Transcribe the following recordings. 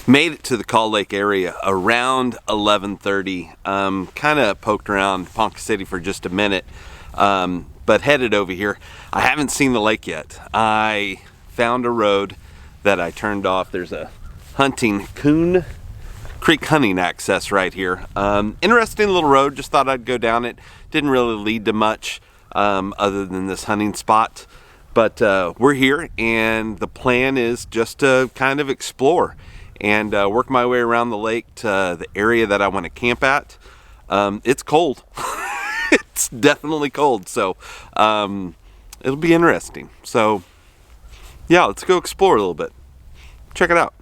Made it to the KAW Lake area around 11:30. Kind of poked around Ponca City for just a minute, but headed over here. I haven't seen the lake yet. I found a road that I turned off. There's a Coon Creek hunting access right here. Interesting little road. Just thought I'd go down it. Didn't really lead to much other than this hunting spot. But we're here, and the plan is just to kind of explore and work my way around the lake to the area that I want to camp at. It's cold. It's definitely cold, so it'll be interesting. So yeah, let's go explore a little bit. Check it out.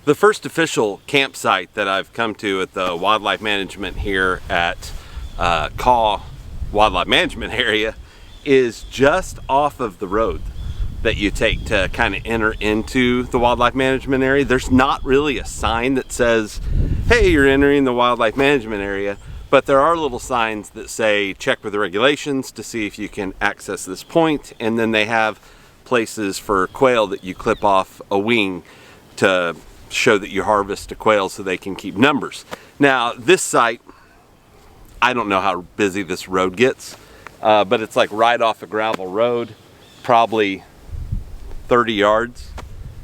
The first official campsite that I've come to at the wildlife management here at KAW Wildlife Management Area is just off of the road that you take to kind of enter into the wildlife management area. There's not really a sign that says, hey, you're entering the wildlife management area, but there are little signs that say check with the regulations to see if you can access this point, and then they have places for quail that you clip off a wing to show that you harvest a quail so they can keep numbers. Now this site, I don't know how busy this road gets, but it's like right off a gravel road, probably 30 yards.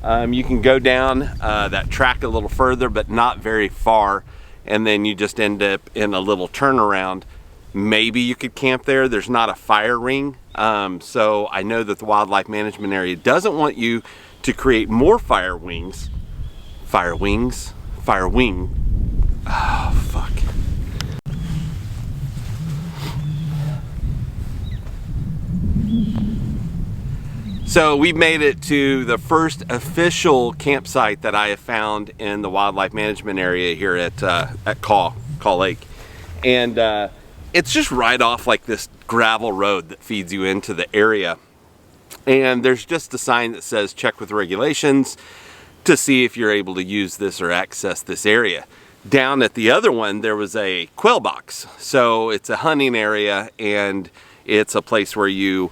You can go down that track a little further, but not very far, and then you just end up in a little turnaround. Maybe you could camp there. There's not a fire ring, so I know that the wildlife management area doesn't want you to create more fire wing. Oh, fuck. So we made it to the first official campsite that I have found in the wildlife management area here at KAW Lake. And it's just right off like this gravel road that feeds you into the area. And there's just a sign that says check with regulations to see if you're able to use this or access this area. Down at the other one, there was a quail box. So it's a hunting area, and it's a place where you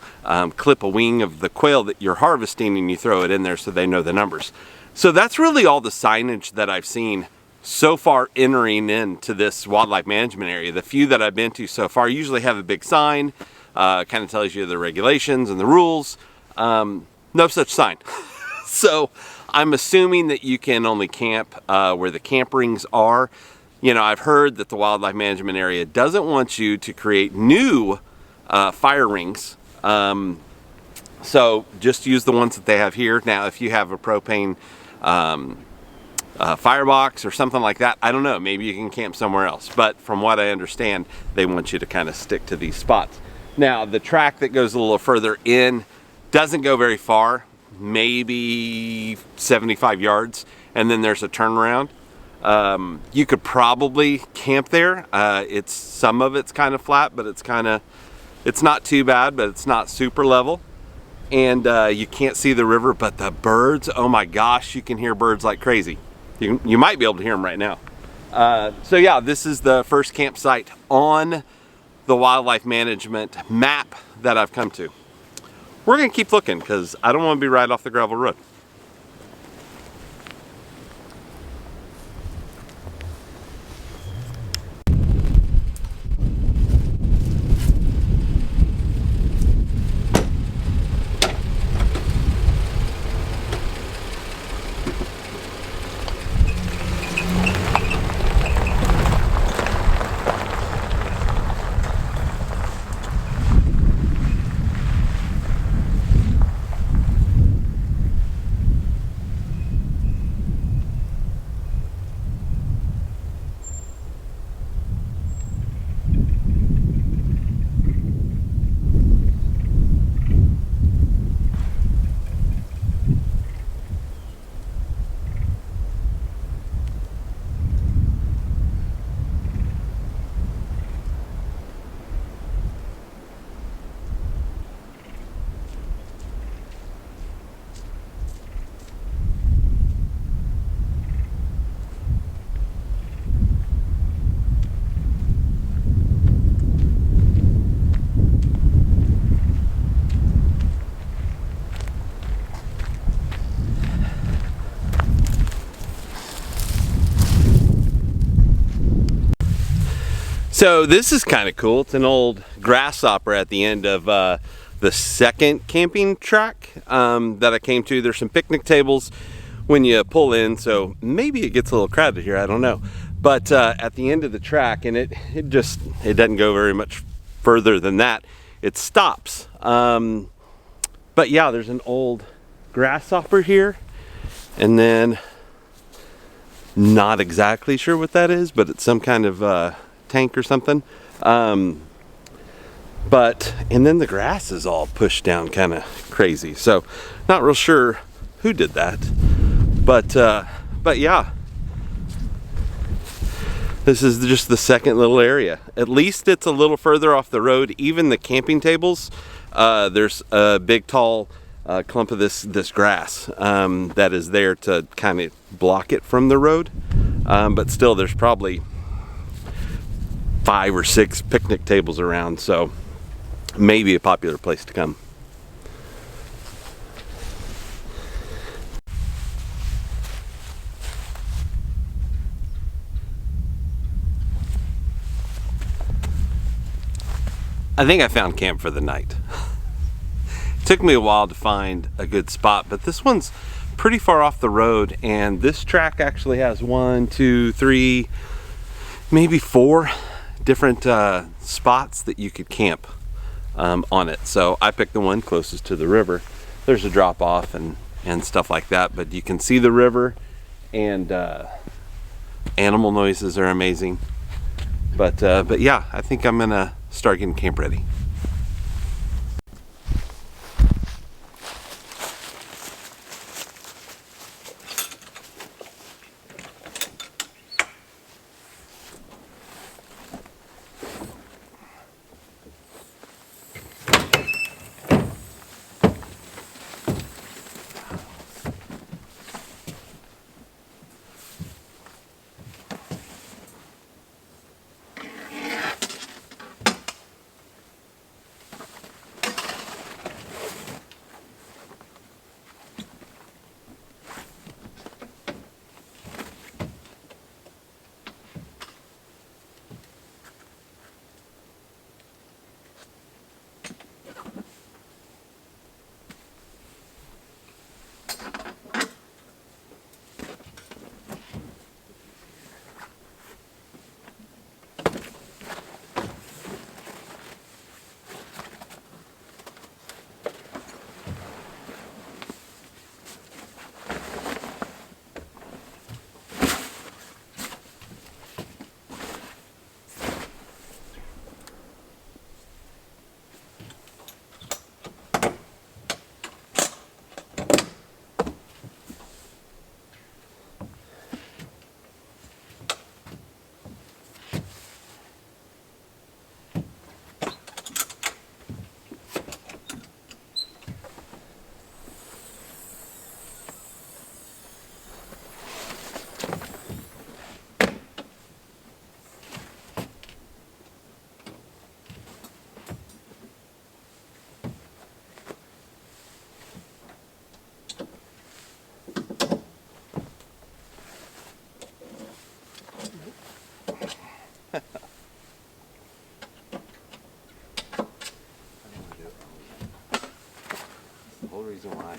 clip a wing of the quail that you're harvesting and you throw it in there so they know the numbers. So that's really all the signage that I've seen so far entering into this wildlife management area. The few that I've been to so far usually have a big sign, kind of tells you the regulations and the rules. No such sign. So I'm assuming that you can only camp where the camp rings are. You know, I've heard that the wildlife management area doesn't want you to create new fire rings. So just use the ones that they have here. Now, if you have a propane firebox or something like that, I don't know, maybe you can camp somewhere else. But from what I understand, they want you to kind of stick to these spots. Now, the track that goes a little further in doesn't go very far, maybe 75 yards, and then there's a turnaround. You could probably camp there. Some of it's kind of flat, but it's not too bad, but it's not super level. And you can't see the river, but the birds, oh my gosh, you can hear birds like crazy. You might be able to hear them right now. So yeah, this is the first campsite on the wildlife management map that I've come to. We're gonna keep looking because I don't want to be right off the gravel road. So this is kind of cool. It's an old grasshopper at the end of the second camping track that I came to. There's some picnic tables when you pull in, so maybe it gets a little crowded here, I don't know. But at the end of the track, and it doesn't go very much further than that, it stops. But yeah, there's an old grasshopper here, and then not exactly sure what that is, but it's some kind of tank or something. And then the grass is all pushed down kind of crazy, so not real sure who did that, but But yeah, this is just the second little area. At least it's a little further off the road. Even the camping tables, there's a big tall clump of this grass that is there to kind of block it from the road. But still, there's probably 5 or 6 picnic tables around, so maybe a popular place to come. I think I found camp for the night. It took me a while to find a good spot, but this one's pretty far off the road, and this track actually has 1, 2, 3, maybe 4 different spots that you could camp on it. So I picked the one closest to the river. There's a drop off and stuff like that, but you can see the river, and animal noises are amazing. But yeah, I think I'm gonna start getting camp ready. The whole reason why.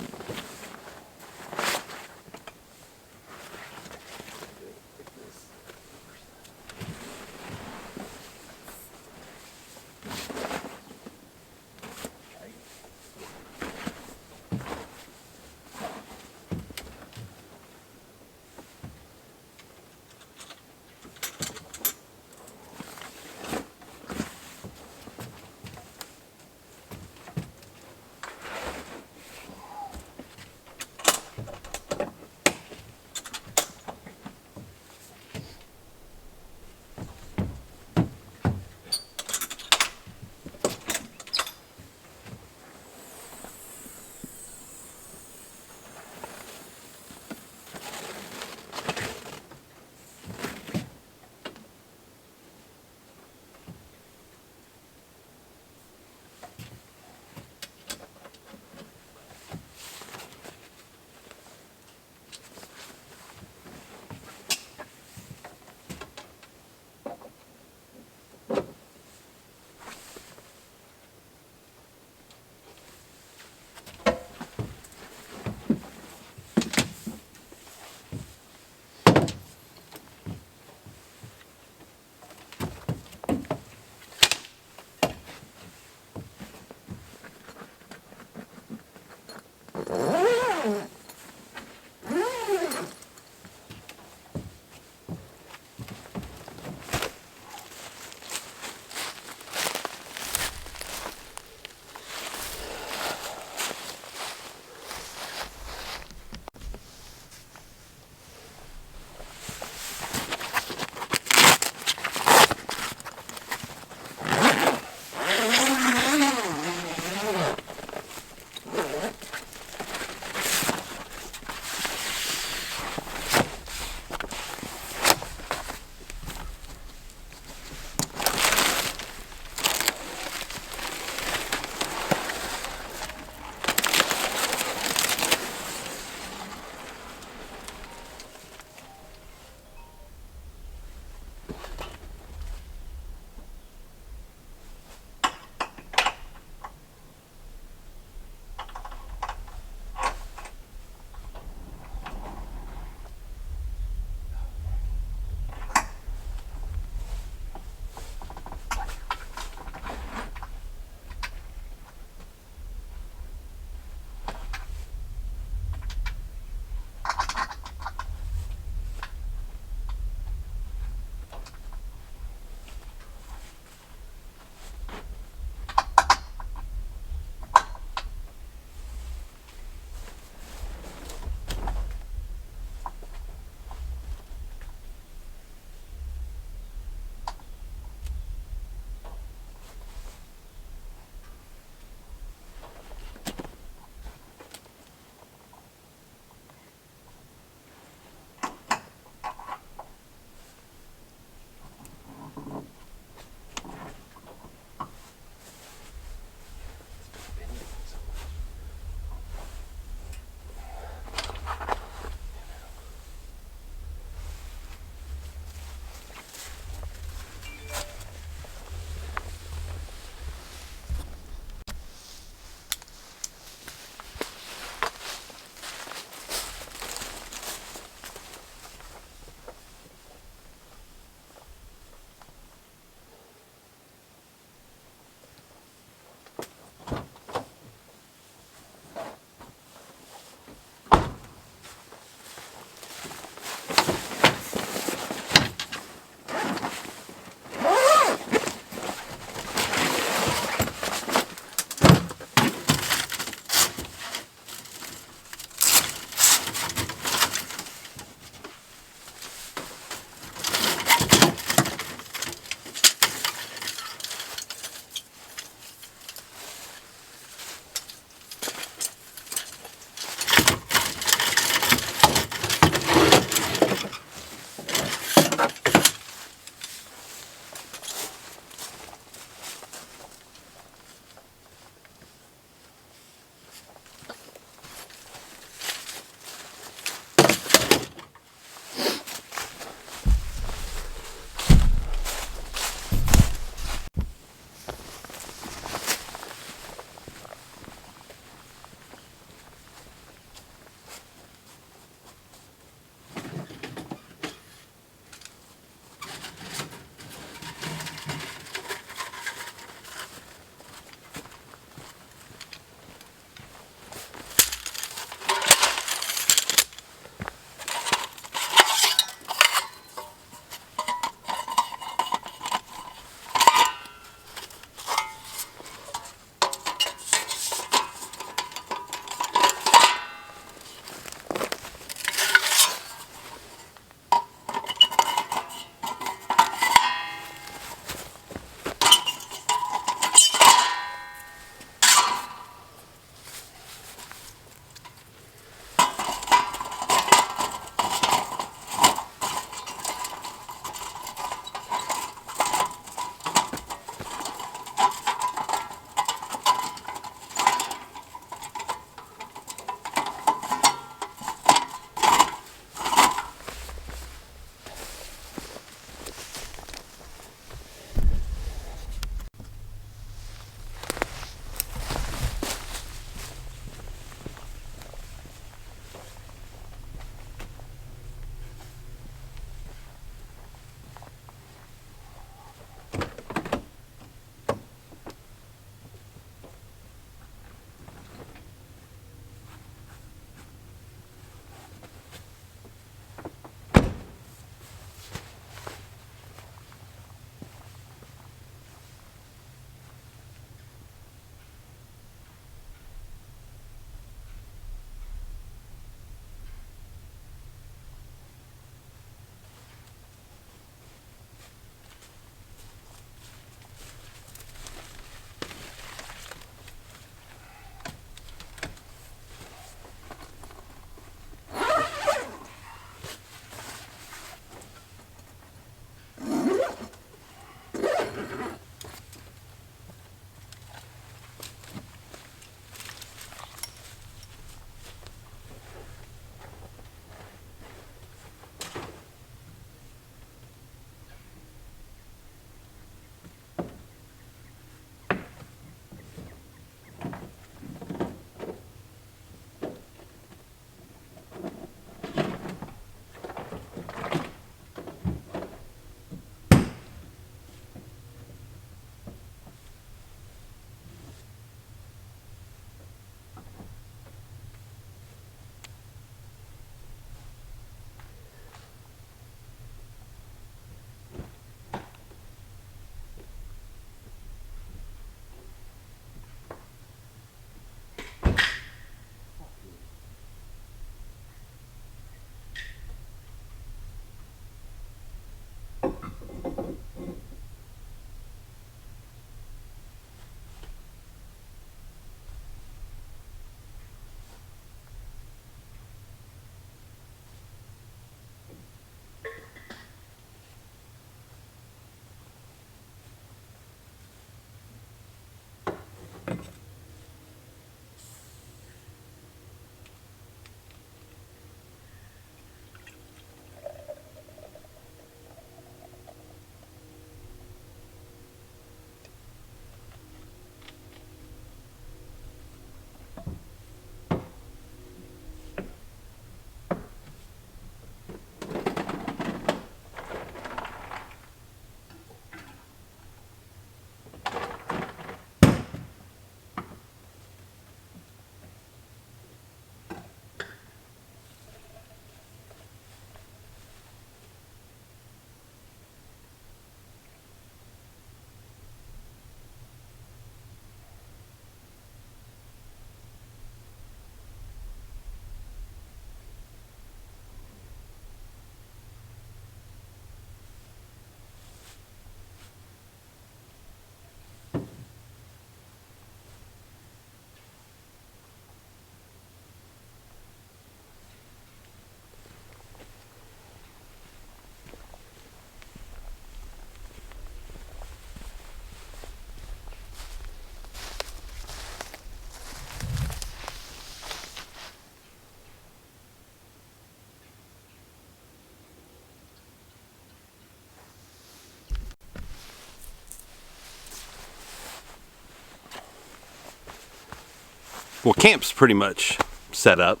Well, camp's pretty much set up,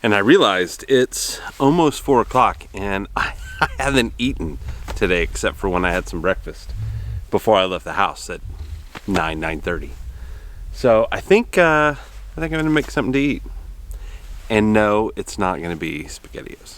and I realized it's almost 4 o'clock, and I haven't eaten today except for when I had some breakfast before I left the house at 9:30. So I think I'm gonna make something to eat. And no, it's not gonna be SpaghettiOs.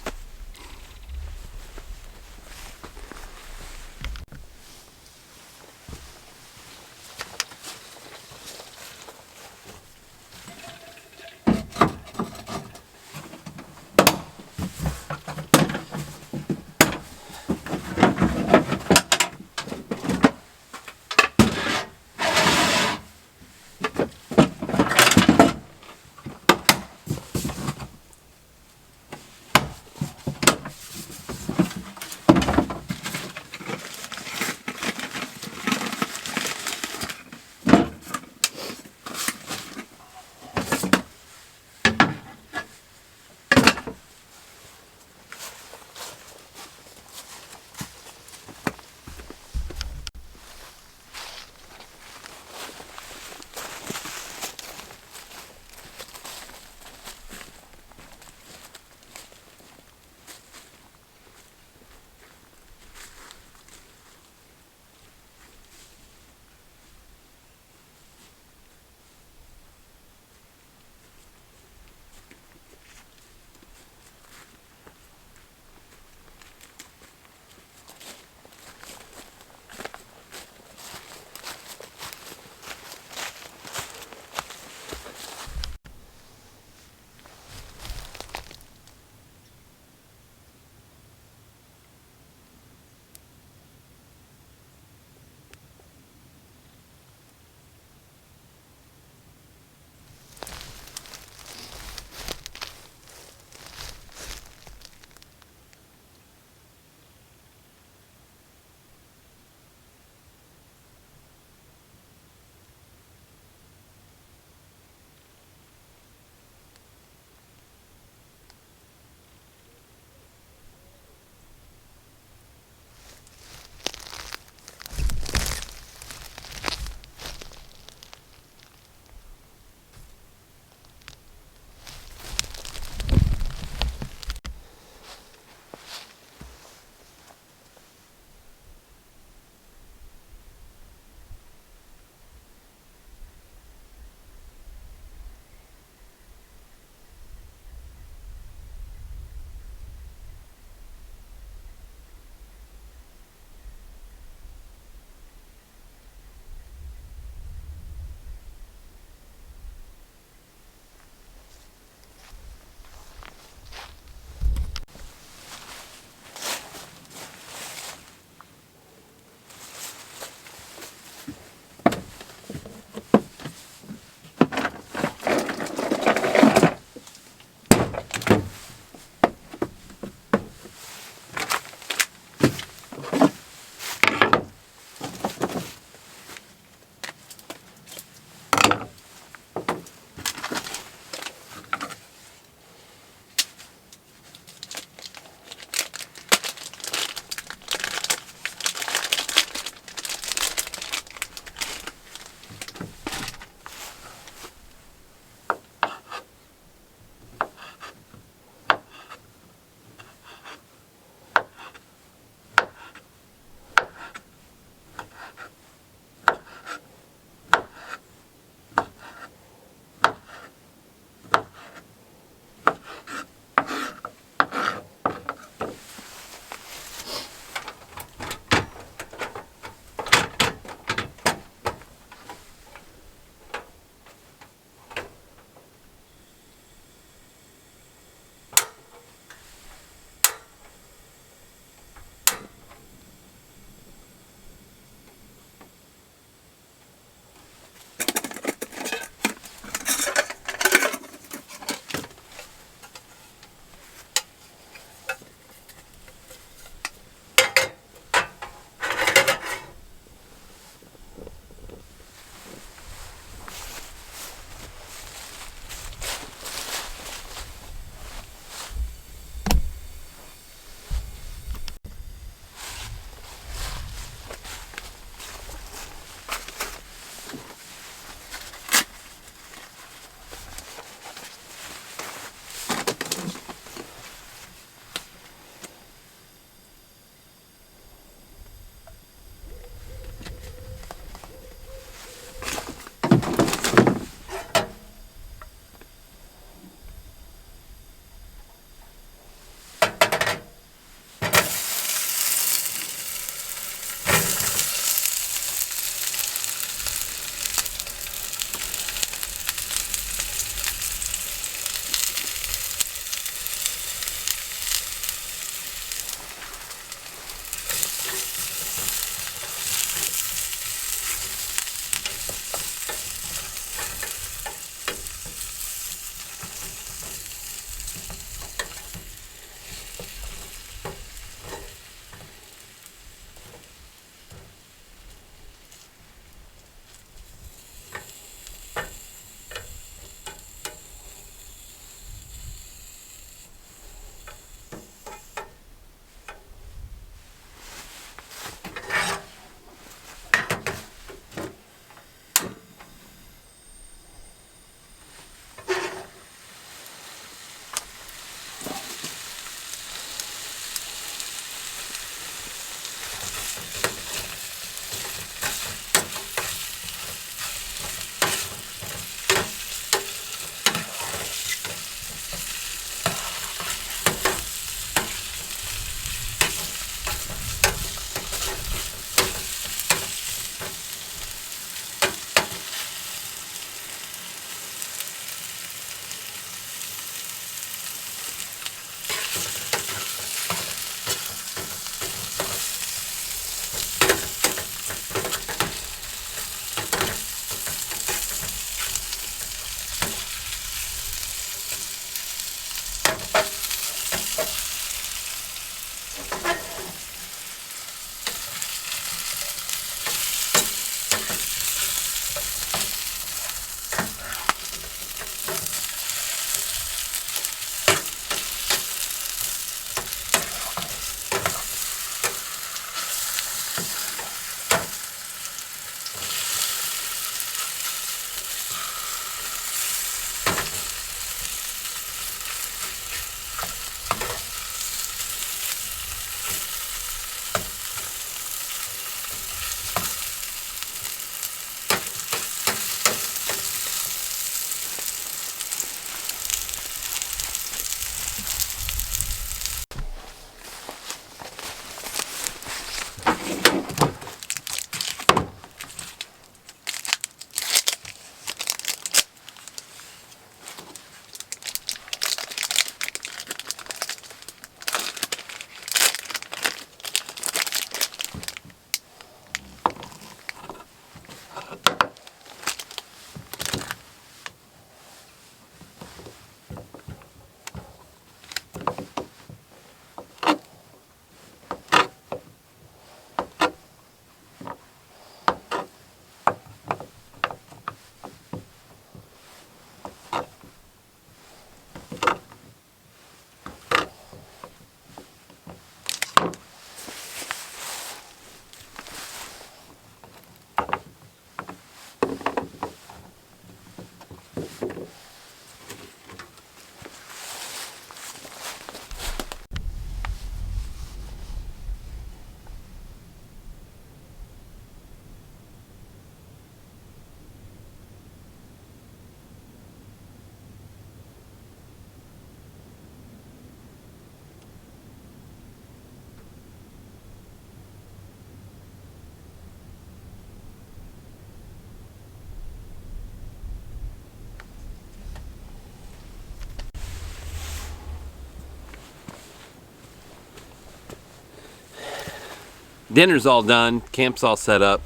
Dinner's all done, camp's all set up.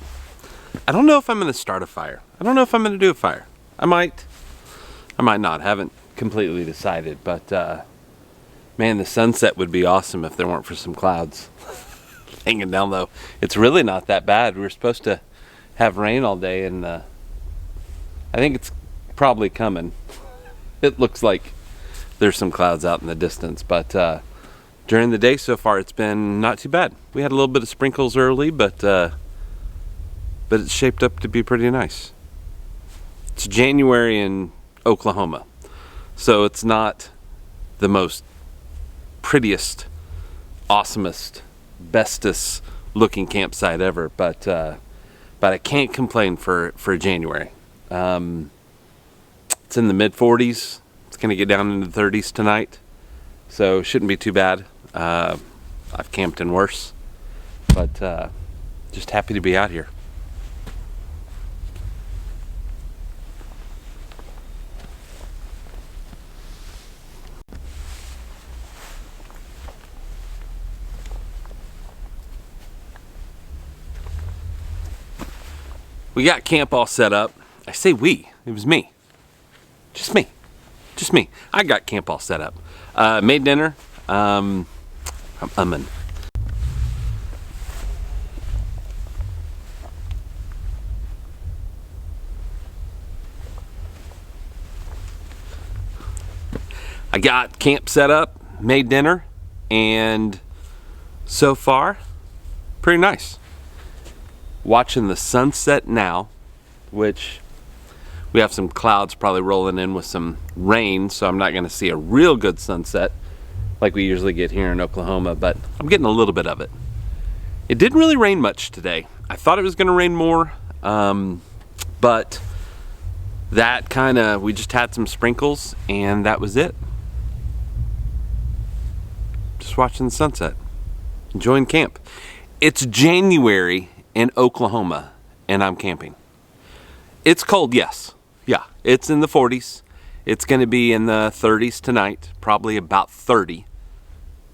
I don't know if I'm gonna start a fire. I don't know if I'm gonna do a fire. I might not, haven't completely decided, but man, the sunset would be awesome if there weren't for some clouds hanging down low. It's really not that bad. We were supposed to have rain all day, and I think it's probably coming. It looks like there's some clouds out in the distance, but during the day so far, it's been not too bad. We had a little bit of sprinkles early, but it's shaped up to be pretty nice. It's January in Oklahoma, so it's not the most prettiest, awesomest, bestest looking campsite ever, but I can't complain for January. It's in the mid 40s. It's gonna get down into the 30s tonight, so shouldn't be too bad. I've camped in worse, but just happy to be out here. We got camp all set up. I say we, it was me. Just me. I got camp all set up. Made dinner. I'm umming. I got camp set up, made dinner, and so far, pretty nice. Watching the sunset now, which we have some clouds probably rolling in with some rain, so I'm not going to see a real good sunset like we usually get here in Oklahoma, but I'm getting a little bit of it. It didn't really rain much today. I thought it was going to rain more, but that we just had some sprinkles, and that was it. Just watching the sunset, enjoying camp. It's January in Oklahoma, and I'm camping. It's cold, yes. Yeah, it's in the 40s. It's going to be in the 30s tonight, probably about 30.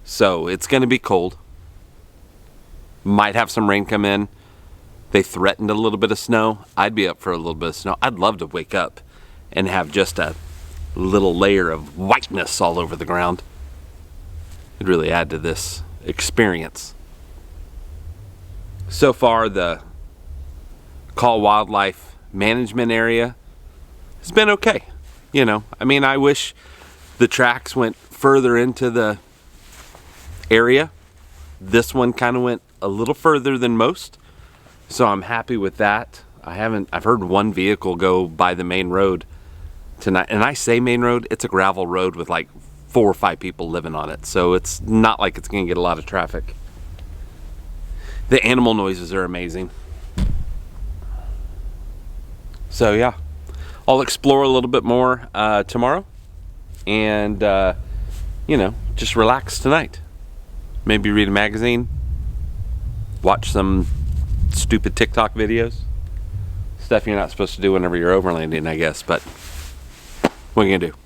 So it's going to be cold. Might have some rain come in. They threatened a little bit of snow. I'd be up for a little bit of snow. I'd love to wake up and have just a little layer of whiteness all over the ground. It'd really add to this experience. So far, the KAW Wildlife Management Area has been okay. You know, I mean, I wish the tracks went further into the area. This one kind of went a little further than most, so I'm happy with that. I've heard one vehicle go by the main road tonight, and I say main road, it's a gravel road with like 4 or 5 people living on it, so it's not like it's gonna get a lot of traffic. The animal noises are amazing. So yeah, I'll explore a little bit more tomorrow, and you know, just relax tonight. Maybe read a magazine, watch some stupid TikTok videos, stuff you're not supposed to do whenever you're overlanding, I guess, but what are you gonna do?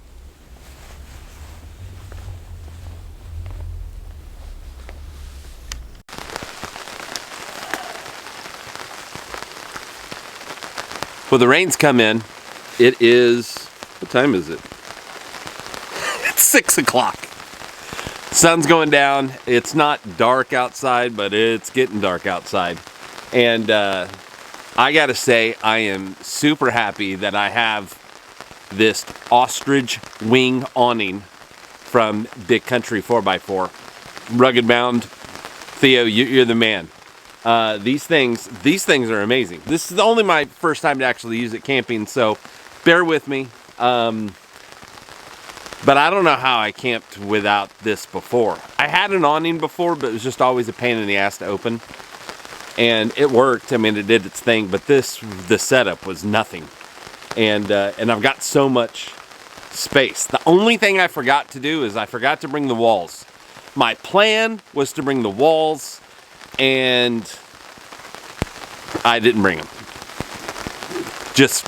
Well, the rain's come in. It is, what time is it? It's 6 o'clock. Sun's going down. It's not dark outside, but it's getting dark outside. And I gotta say, I am super happy that I have this ostrich wing awning from Big Country 4x4. Rugged Bound, Theo, you're the man. These things are amazing. This is only my first time to actually use it camping, so bear with me. But I don't know how I camped without this before. I had an awning before, but it was just always a pain in the ass to open. And it worked. I mean, it did its thing, but the setup was nothing. And I've got so much space. The only thing I forgot to do is I forgot to bring the walls. My plan was to bring the walls, and I didn't bring them. Just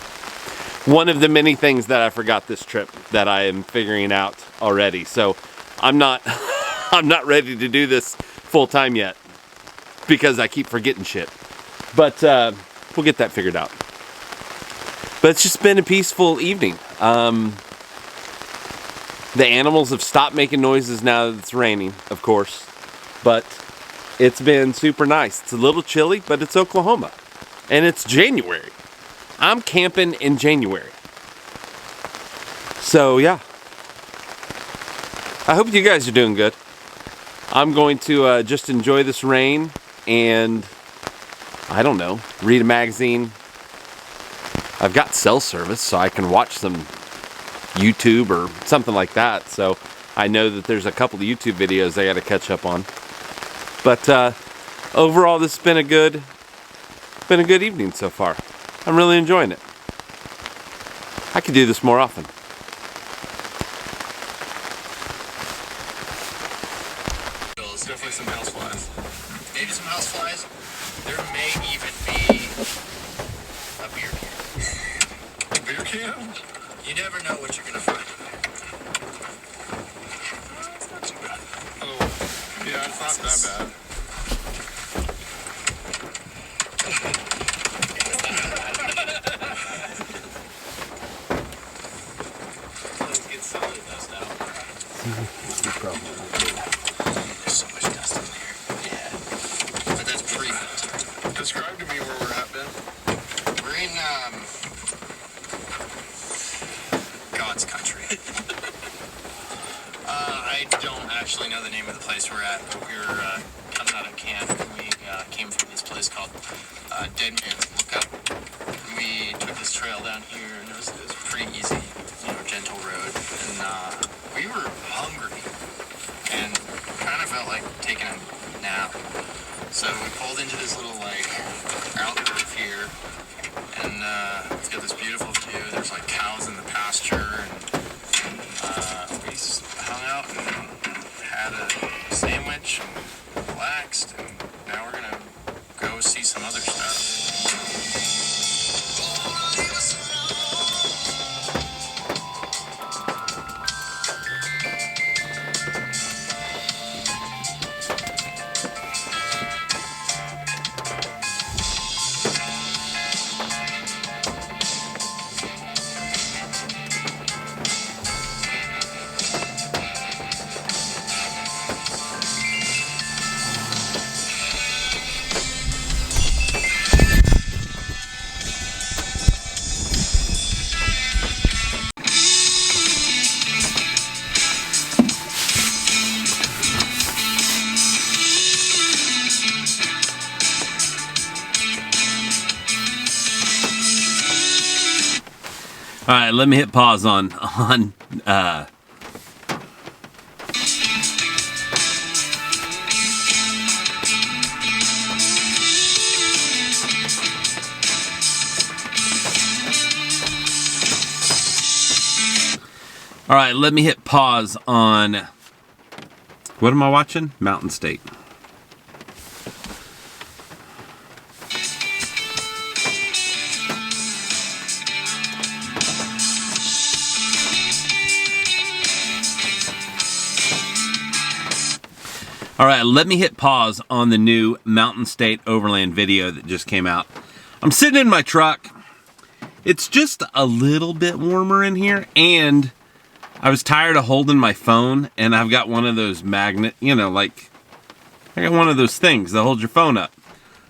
one of the many things that I forgot this trip that I am figuring out already. So I'm not I'm not ready to do this full time yet, because I keep forgetting shit. But we'll get that figured out. But it's just been a peaceful evening. The animals have stopped making noises now that it's raining, of course. But it's been super nice. It's a little chilly, but it's Oklahoma. And it's January. I'm camping in January. So, yeah. I hope you guys are doing good. I'm going to just enjoy this rain and, I don't know, read a magazine. I've got cell service, so I can watch some YouTube or something like that. So I know that there's a couple of YouTube videos I got to catch up on. But overall, this has been a good evening so far. I'm really enjoying it. I could do this more often. There's definitely some houseflies. Maybe some houseflies. There may even be a beer can. A beer can? You never know what you're gonna find. It's not too bad. Oh, yeah, it's not that bad. Let's get some of this now. There's so much dust in there. Yeah. But that's pre-built. Describe to me where we're at, Ben. We're in God's country. I don't actually know the name of the place we're at, but we were coming out of camp and we came from this place called Dead Man's Lookout. We took this trail down here and it was pretty easy, gentle road. And we were hungry and kind of felt like taking a nap. So we pulled into this little outgrove here and it's got this beautiful view. There's cows in the pasture and we just hung out and had a sandwich and relaxed, and now we're gonna go see some other stuff. All right, let me hit pause on All right, let me hit pause on, what am I watching? Mountain State. All right, let me hit pause on the new Mountain State Overland video that just came out. I'm sitting in my truck. It's just a little bit warmer in here, and I was tired of holding my phone, and I've got one of those magnet, I got one of those things that hold your phone up.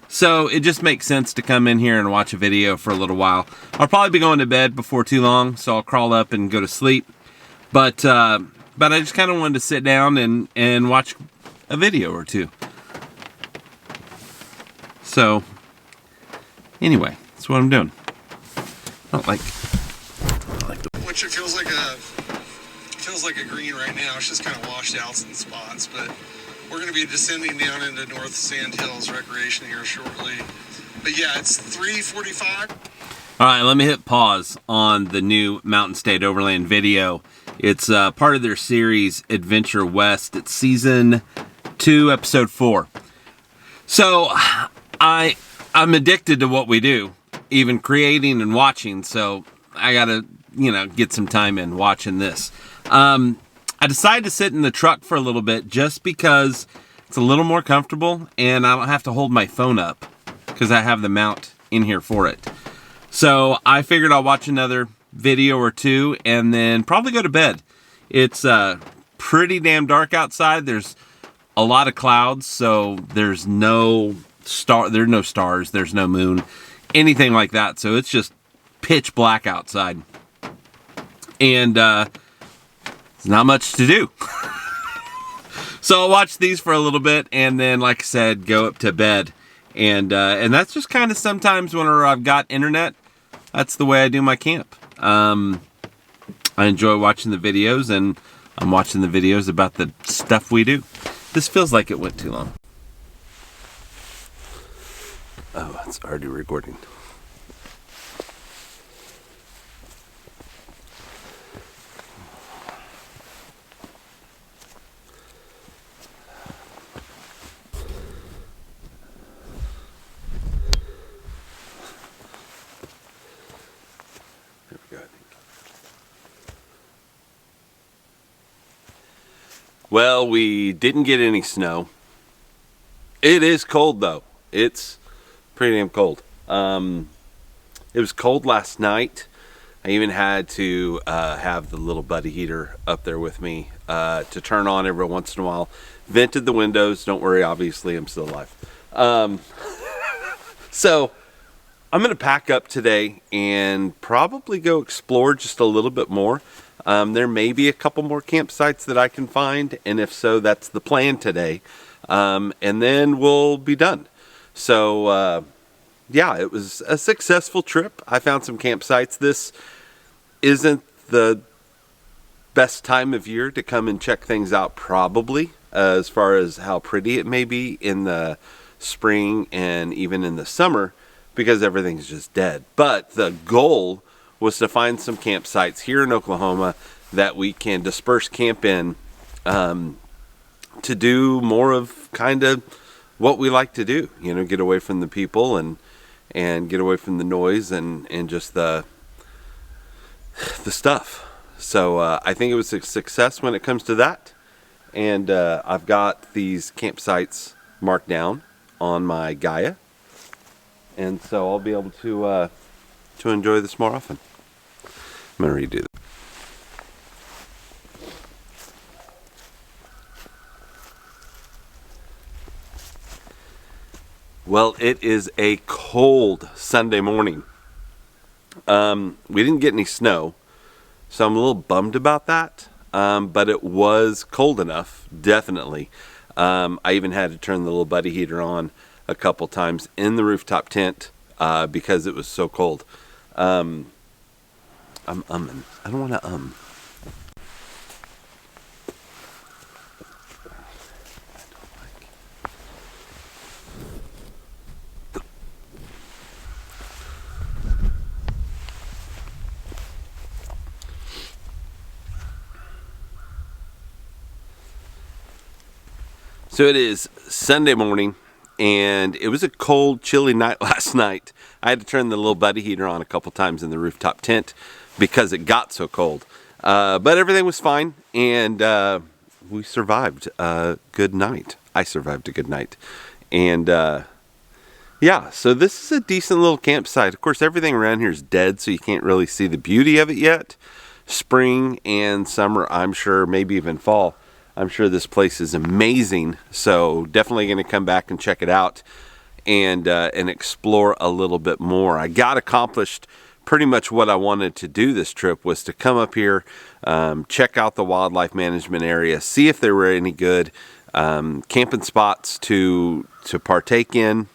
So it just makes sense to come in here and watch a video for a little while. I'll probably be going to bed before too long, so I'll crawl up and go to sleep. But I just kind of wanted to sit down and watch a video or two. So anyway, that's what I'm doing. Which it feels like a green right now. It's just kind of washed out in spots, but we're going to be descending down into North Sand Hills Recreation here shortly. But yeah, it's 3:45. All right, let me hit pause on the new Mountain State Overland video. It's part of their series Adventure West. It's season 2, episode 4. So I'm addicted to what we do, even creating and watching. So I gotta, get some time in watching this. I decided to sit in the truck for a little bit just because It's a little more comfortable, and I don't have to hold my phone up because I have the mount in here for it. So I figured I'll watch another video or two and then probably go to bed. It's pretty damn dark outside. There's a lot of clouds, so there's no stars, there's no moon, anything like that. So it's just pitch black outside. And there's not much to do. So I'll watch these for a little bit and then, like I said, go up to bed. And that's just kind of sometimes whenever I've got internet, that's the way I do my camp. I enjoy watching the videos, and I'm watching the videos about the stuff we do. This feels like it went too long. Oh, it's already recording. There we go, I think. Well, we didn't get any snow. It is cold though. It's pretty damn cold. It was cold last night. I even had to have the little buddy heater up there with me to turn on every once in a while. Vented the windows. Don't worry, obviously I'm still alive. So I'm gonna pack up today and probably go explore just a little bit more. There may be a couple more campsites that I can find, and if so, that's the plan today. And then we'll be done. So yeah, it was a successful trip. I found some campsites. This isn't the best time of year to come and check things out, probably, as far as how pretty it may be in the spring and even in the summer, because everything's just dead. But the goal was to find some campsites here in Oklahoma that we can disperse camp in, to do more of kind of what we like to do, you know, get away from the people and get away from the noise and just the stuff. So I think it was a success when it comes to that. And I've got these campsites marked down on my Gaia. And so I'll be able to enjoy this more often. I'm going to redo that. Well, it is a cold Sunday morning. We didn't get any snow, so I'm a little bummed about that. But it was cold enough, definitely. I even had to turn the little buddy heater on a couple times in the rooftop tent because it was so cold. I'm umming. I don't want to So it is Sunday morning, and it was a cold, chilly night last night. I had to turn the little buddy heater on a couple times in the rooftop tent because it got so cold. But everything was fine, and we survived a good night. I survived a good night. And yeah, so this is a decent little campsite. Of course, everything around here is dead, so you can't really see the beauty of it yet. Spring and summer, I'm sure, maybe even fall. I'm sure this place is amazing, so definitely going to come back and check it out and explore a little bit more. I got accomplished pretty much what I wanted to do this trip, was to come up here, check out the wildlife management area, see if there were any good camping spots to partake in.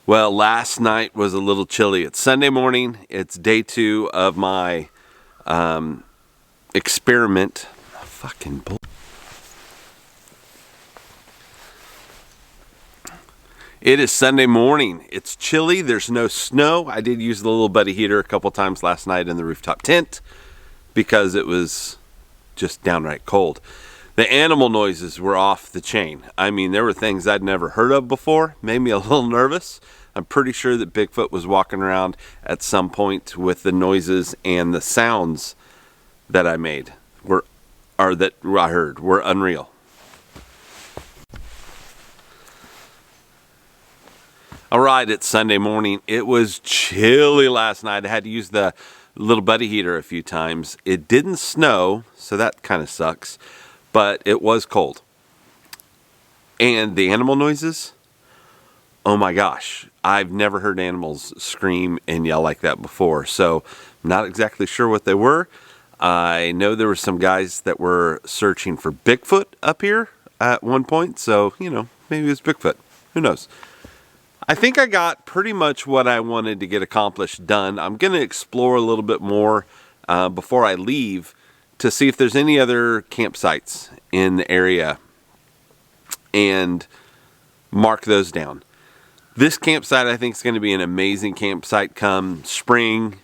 Well, last night was a little chilly. It's Sunday morning. It's day 2 of my experiment. Fucking bull. It is Sunday morning. It's chilly. There's no snow. I did use the little buddy heater a couple times last night in the rooftop tent because it was just downright cold. The animal noises were off the chain. I mean, there were things I'd never heard of before, made me a little nervous. I'm pretty sure that Bigfoot was walking around at some point with the noises and the sounds that I made that I heard were unreal. All right, it's Sunday morning. It was chilly last night. I had to use the little buddy heater a few times. It didn't snow, so that kind of sucks, but it was cold. And the animal noises, oh my gosh, I've never heard animals scream and yell like that before, so I'm not exactly sure what they were. I know there were some guys that were searching for Bigfoot up here at one point, so, you know, maybe it was Bigfoot. Who knows? I think I got pretty much what I wanted to get accomplished done. I'm going to explore a little bit more before I leave to see if there's any other campsites in the area and mark those down. This campsite I think is going to be an amazing campsite come spring,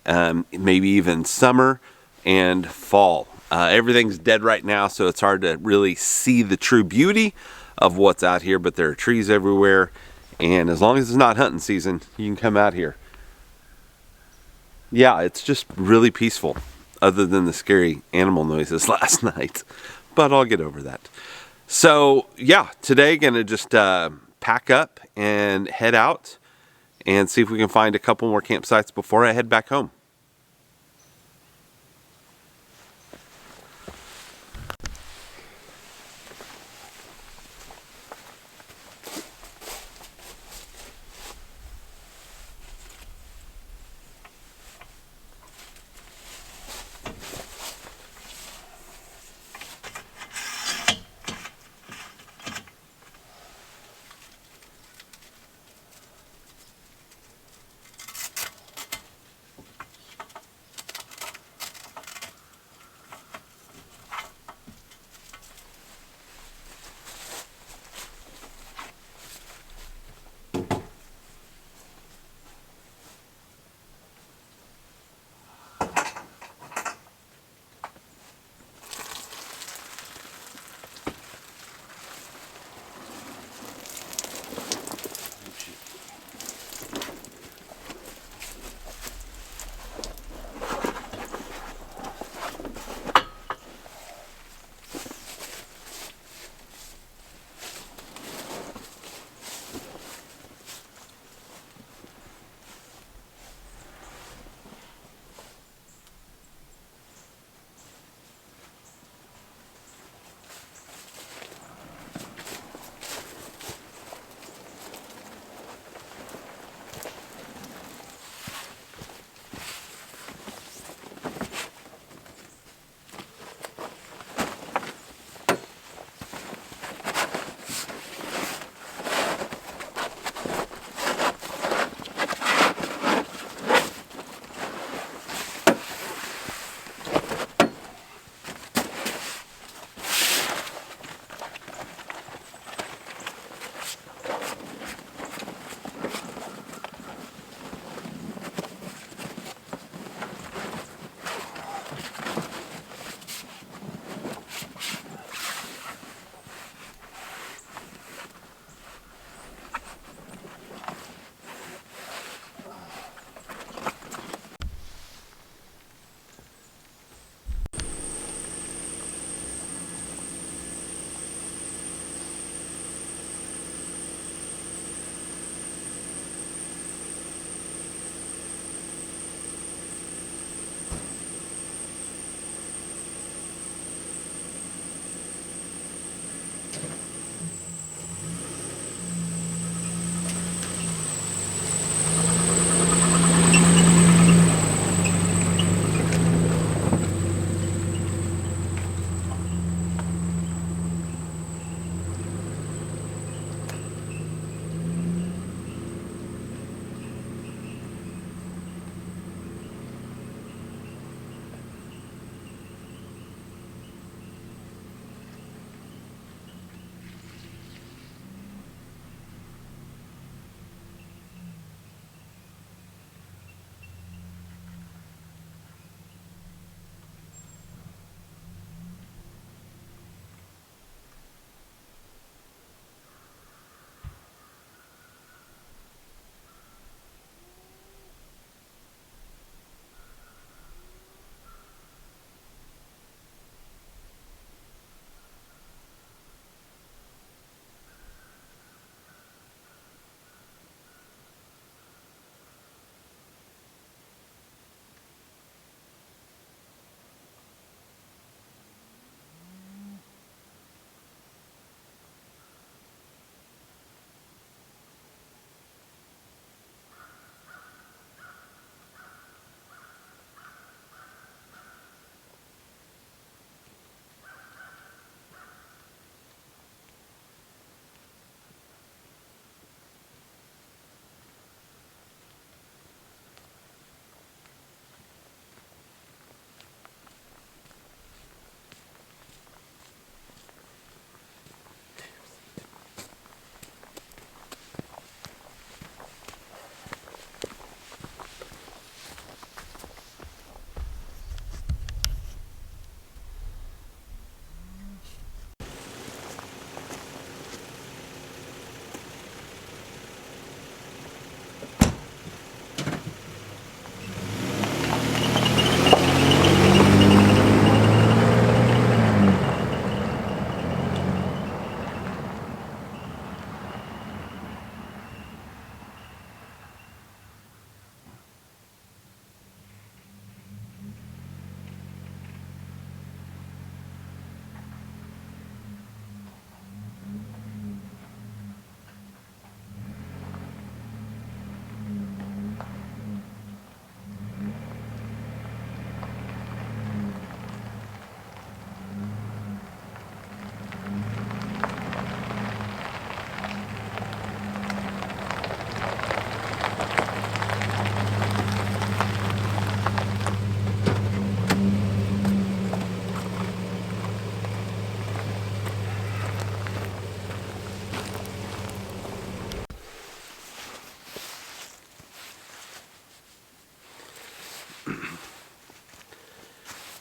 maybe even summer and fall. Everything's dead right now, so it's hard to really see the true beauty of what's out here, but there are trees everywhere, and as long as it's not hunting season, you can come out here. Yeah, it's just really peaceful, other than the scary animal noises last night, but I'll get over that. So yeah, today gonna just pack up and head out and see if we can find a couple more campsites before I head back home.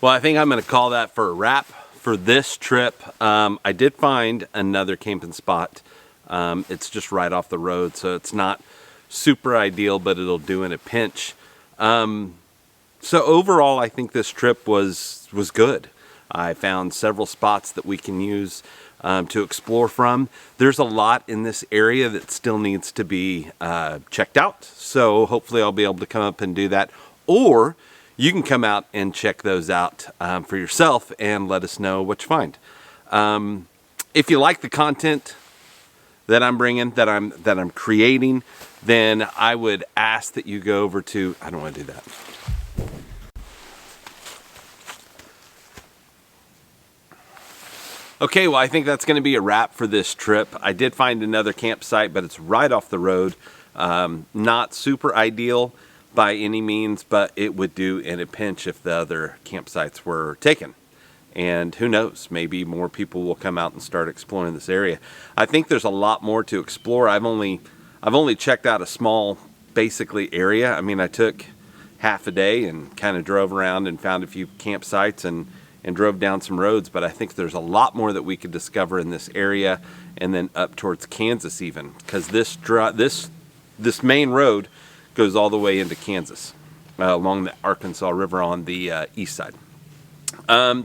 Well, I think I'm going to call that for a wrap for this trip. I did find another camping spot. It's just right off the road, so it's not super ideal, but it'll do in a pinch. So overall, I think this trip was good. I found several spots that we can use to explore from. There's a lot in this area that still needs to be checked out, so hopefully I'll be able to come up and do that. Or you can come out and check those out for yourself and let us know what you find. If you like the content that I'm bringing, that I'm creating, then I would ask that you go over to, I don't want to do that. Okay, well, I think that's going to be a wrap for this trip. I did find another campsite, but it's right off the road. Not super ideal by any means, but it would do in a pinch if the other campsites were taken. And who knows, maybe more people will come out and start exploring this area. I think there's a lot more to explore. I've only checked out a small, basically, area. I mean, I took half a day and kind of drove around and found a few campsites and drove down some roads, but I think there's a lot more that we could discover in this area and then up towards Kansas even, because this main road goes all the way into Kansas along the Arkansas River on the east side.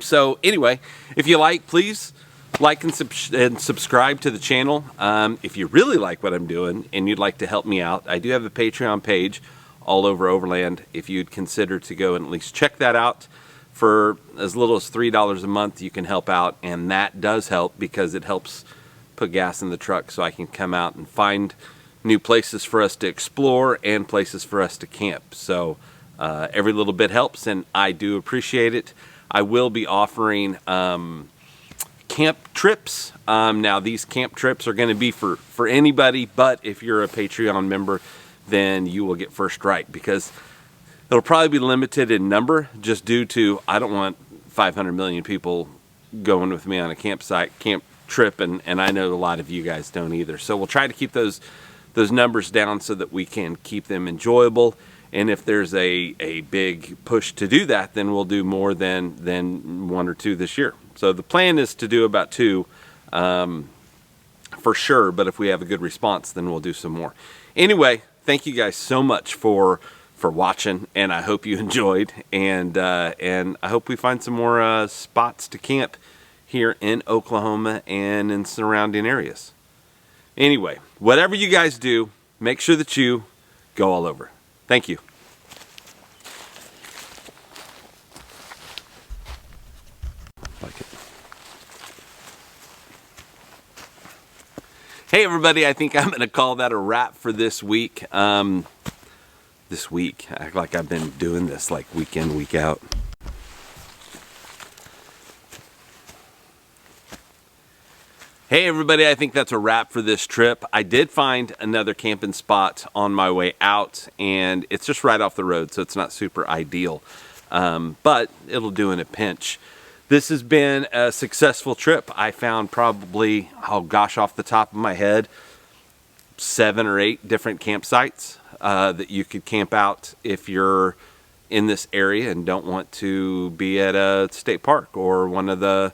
So anyway, if you like, please like and subscribe to the channel. If you really like what I'm doing and you'd like to help me out, I do have a Patreon page all over Overland. If you'd consider to go and at least check that out, for as little as $3 a month, you can help out, and that does help because it helps put gas in the truck so I can come out and find new places for us to explore and places for us to camp. So every little bit helps, and I do appreciate it. I will be offering camp trips. Now these camp trips are going to be for anybody, but if you're a Patreon member, then you will get first right, because it'll probably be limited in number just due to, I don't want 500 million people going with me on a camp trip, and I know a lot of you guys don't either. So we'll try to keep those numbers down so that we can keep them enjoyable. And if there's a big push to do that, then we'll do more than 1 or 2 this year. So the plan is to do about 2 for sure, but if we have a good response, then we'll do some more. Anyway, thank you guys so much for watching, and I hope you enjoyed, and I hope we find some more spots to camp here in Oklahoma and in surrounding areas. Anyway, whatever you guys do, make sure that you go all over. Thank you. Like it. Hey everybody, I think I'm going to call that a wrap for this week. This week, I act like I've been doing this like week in, week out. Hey everybody, I think that's a wrap for this trip. I did find another camping spot on my way out, and it's just right off the road, so it's not super ideal, but it'll do in a pinch. This has been a successful trip. I found probably, oh gosh, off the top of my head, 7 or 8 different campsites that you could camp out if you're in this area and don't want to be at a state park or one of the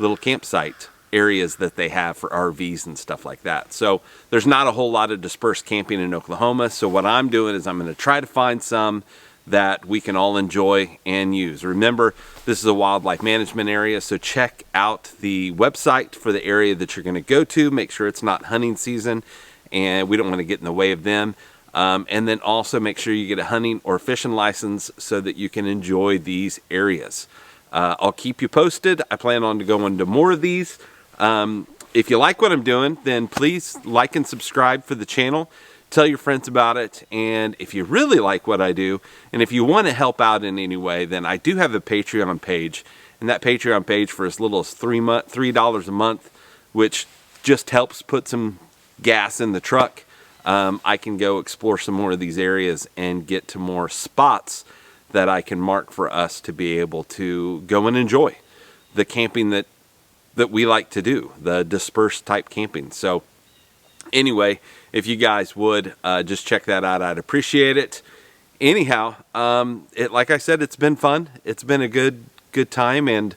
little campsite areas that they have for RVs and stuff like that. So there's not a whole lot of dispersed camping in Oklahoma. So what I'm doing is I'm going to try to find some that we can all enjoy and use. Remember, this is a wildlife management area, so check out the website for the area that you're going to go to. Make sure it's not hunting season, and we don't want to get in the way of them. And then also make sure you get a hunting or fishing license so that you can enjoy these areas. I'll keep you posted. I plan on going to more of these. If you like what I'm doing, then please like and subscribe for the channel. Tell your friends about it. And if you really like what I do, and if you want to help out in any way, then I do have a Patreon page. And that Patreon page, for as little as $3 a month, which just helps put some gas in the truck, I can go explore some more of these areas and get to more spots that I can mark for us to be able to go and enjoy the camping that we like to do, the dispersed type camping. So anyway, if you guys would just check that out, I'd appreciate it. Anyhow, like I said, it's been fun. It's been a good good time, and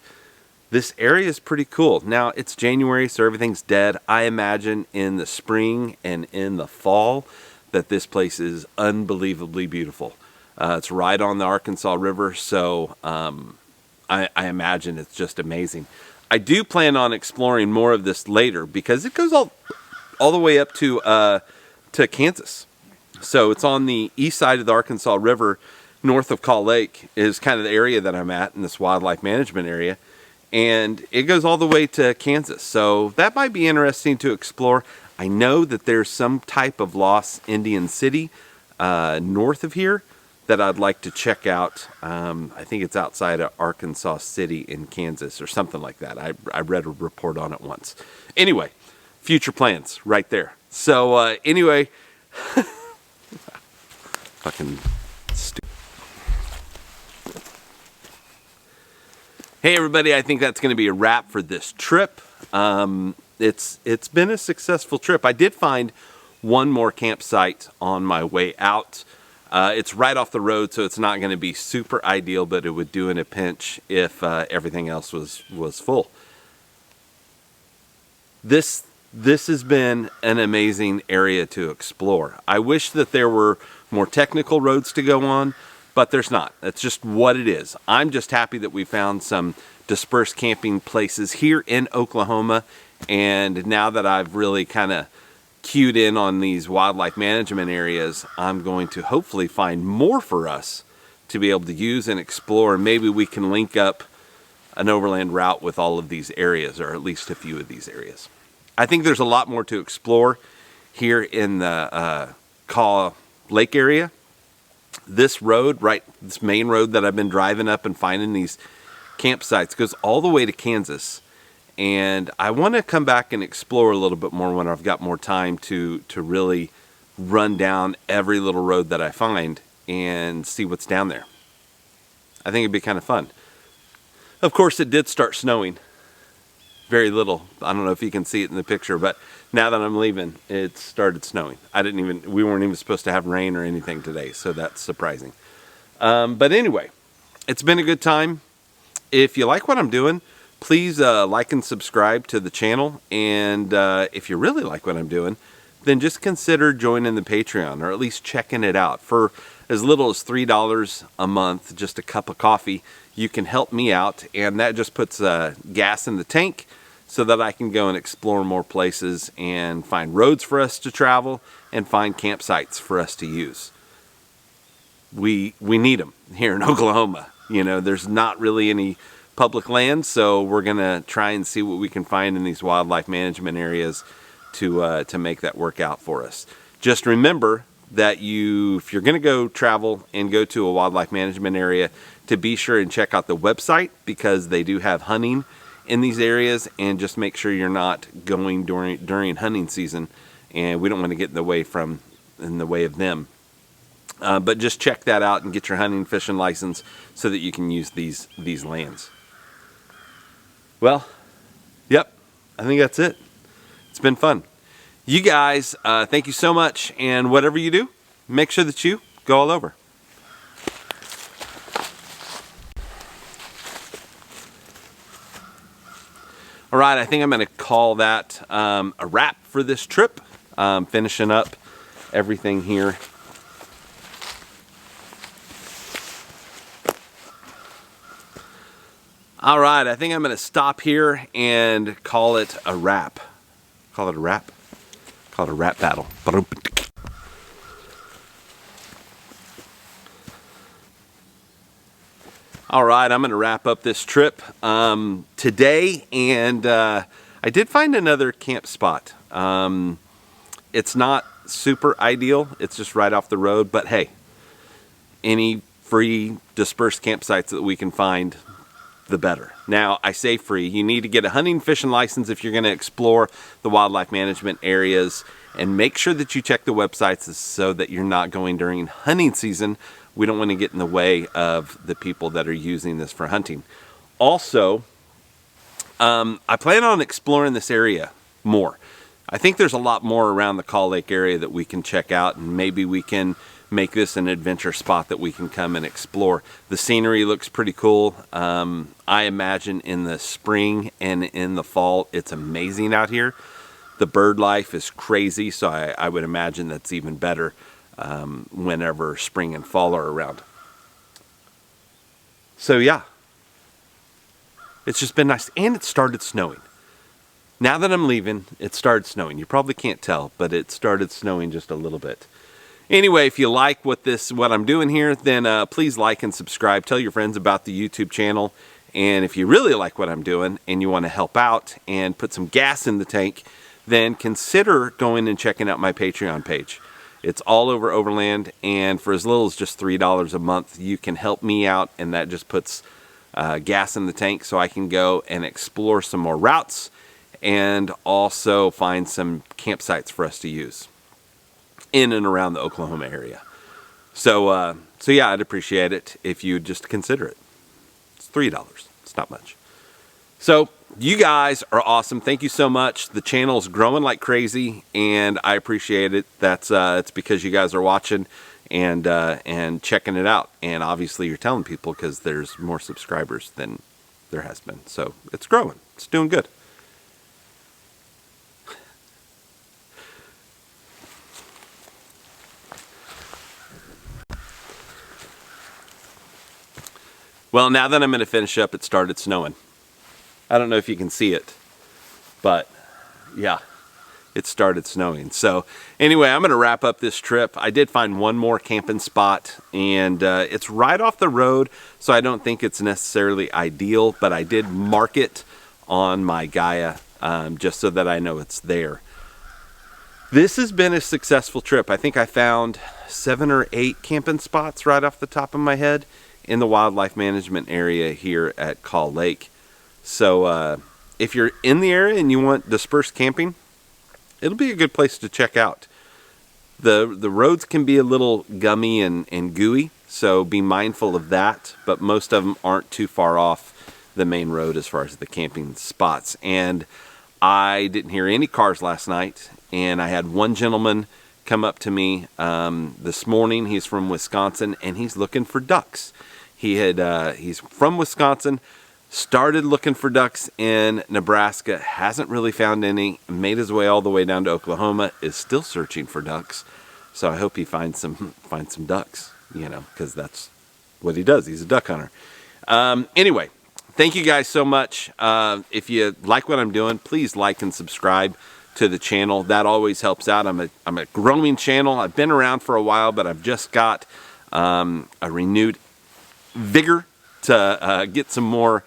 this area is pretty cool. Now, it's January, so everything's dead. I imagine in the spring and in the fall that this place is unbelievably beautiful. It's right on the Arkansas River, so I imagine it's just amazing. I do plan on exploring more of this later because it goes all the way up to Kansas. So it's on the east side of the Arkansas River, north of KAW Lake is kind of the area that I'm at in this wildlife management area. And it goes all the way to Kansas. So that might be interesting to explore. I know that there's some type of lost Indian city north of here that I'd like to check out. I think it's outside of Arkansas City in Kansas or something like that. I read a report on it once. Anyway, future plans right there. So anyway, fucking stupid. Hey everybody, I think that's going to be a wrap for this trip. It's been a successful trip. I did find one more campsite on my way out. It's right off the road, so it's not going to be super ideal, but it would do in a pinch if everything else was full. This has been an amazing area to explore. I wish that there were more technical roads to go on, but there's not. That's just what it is. I'm just happy that we found some dispersed camping places here in Oklahoma, and now that I've really kind of cued in on these wildlife management areas, I'm going to hopefully find more for us to be able to use and explore. Maybe we can link up an overland route with all of these areas, or at least a few of these areas. I think there's a lot more to explore here in the KAW Lake area. This road, this main road that I've been driving up and finding these campsites goes all the way to Kansas. And I want to come back and explore a little bit more when I've got more time to really run down every little road that I find and see what's down there. I think it'd be kind of fun. Of course, it did start snowing. Very little. I don't know if you can see it in the picture, but now that I'm leaving, it started snowing. We weren't even supposed to have rain or anything today, so that's surprising. But anyway, it's been a good time. If you like what I'm doing, please like and subscribe to the channel. And if you really like what I'm doing, then just consider joining the Patreon, or at least checking it out. For as little as $3 a month, just a cup of coffee, you can help me out, and that just puts gas in the tank so that I can go and explore more places and find roads for us to travel and find campsites for us to use. We need them here in Oklahoma. You know, there's not really any public land, so we're gonna try and see what we can find in these wildlife management areas to make that work out for us. Just remember that if you're gonna go travel and go to a wildlife management area, to be sure and check out the website, because they do have hunting in these areas, and just make sure you're not going during hunting season, and we don't want to get in the way of them. But just check that out and get your hunting and fishing license so that you can use these lands. Well, yep, I think that's it. It's been fun. You guys, thank you so much, and whatever you do, make sure that you go all over. All right, I think I'm going to call that a wrap for this trip. Finishing up everything here. All right, I think I'm going to stop here and call it a wrap. Call it a wrap? Call it a rap battle. All right, I'm going to wrap up this trip today, and I did find another camp spot. It's not super ideal. It's just right off the road, but hey, any free dispersed campsites that we can find, the better. Now, I say free. You need to get a hunting and fishing license if you're going to explore the wildlife management areas, and make sure that you check the websites so that you're not going during hunting season. We don't want to get in the way of the people that are using this for hunting. Also, I plan on exploring this area more. I think there's a lot more around the KAW Lake area that we can check out, and maybe we can make this an adventure spot that we can come and explore. The scenery looks pretty cool. I imagine in the spring and in the fall, it's amazing out here. The bird life is crazy, so I would imagine that's even better whenever spring and fall are around. So yeah, it's just been nice. And it started snowing. Now that I'm leaving, it started snowing. You probably can't tell, but it started snowing just a little bit. Anyway, if you like what I'm doing here, then please like and subscribe. Tell your friends about the YouTube channel. And if you really like what I'm doing and you want to help out and put some gas in the tank, then consider going and checking out my Patreon page. It's all over Overland, and for as little as just $3 a month, you can help me out, and that just puts gas in the tank so I can go and explore some more routes and also find some campsites for us to use in and around the Oklahoma area. So yeah, I'd appreciate it if you'd just consider it. It's $3. It's not much. So you guys are awesome. Thank you so much. The channel is growing like crazy, and I appreciate it. It's because you guys are watching and checking it out. And obviously you're telling people because there's more subscribers than there has been. So it's growing. It's doing good. Well, now that I'm going to finish up, it started snowing. I don't know if you can see it, but yeah, it started snowing. So anyway, I'm going to wrap up this trip. I did find one more camping spot, and it's right off the road, so I don't think it's necessarily ideal, but I did mark it on my Gaia just so that I know it's there. This has been a successful trip. I think I found 7 or 8 camping spots right off the top of my head in the wildlife management area here at KAW Lake. So if you're in the area and you want dispersed camping, it'll be a good place to check out. The roads can be a little gummy and gooey, so be mindful of that, but most of them aren't too far off the main road as far as the camping spots. And I didn't hear any cars last night, and I had one gentleman come up to me this morning. He's from Wisconsin, and he's looking for ducks. He's from Wisconsin, started looking for ducks in Nebraska, hasn't really found any, made his way all the way down to Oklahoma, is still searching for ducks. So I hope he finds some ducks, you know, because that's what he does. He's a duck hunter. Anyway, thank you guys so much. If you like what I'm doing, please like and subscribe to the channel. That always helps out. I'm a growing channel. I've been around for a while, but I've just got a renewed vigor to get some more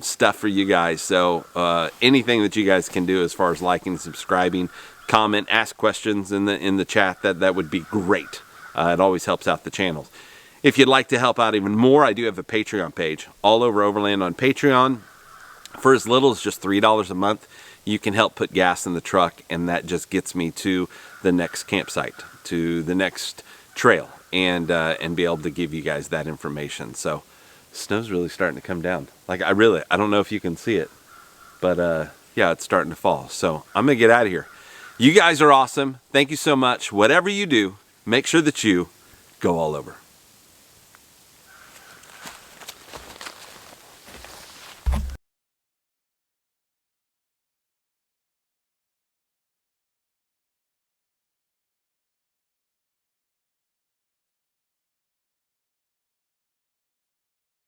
stuff for you guys. So anything that you guys can do as far as liking, subscribing, comment, ask questions in the chat, that would be great. It always helps out the channels. If you'd like to help out even more, I do have a Patreon page all over Overland on Patreon. For as little as just $3 a month, you can help put gas in the truck, and that just gets me to the next campsite, to the next trail, and be able to give you guys that information. So snow's really starting to come down. Like I don't know if you can see it, but yeah, it's starting to fall. So I'm gonna get out of here. You guys are awesome. Thank you so much. Whatever you do, make sure that you go all over.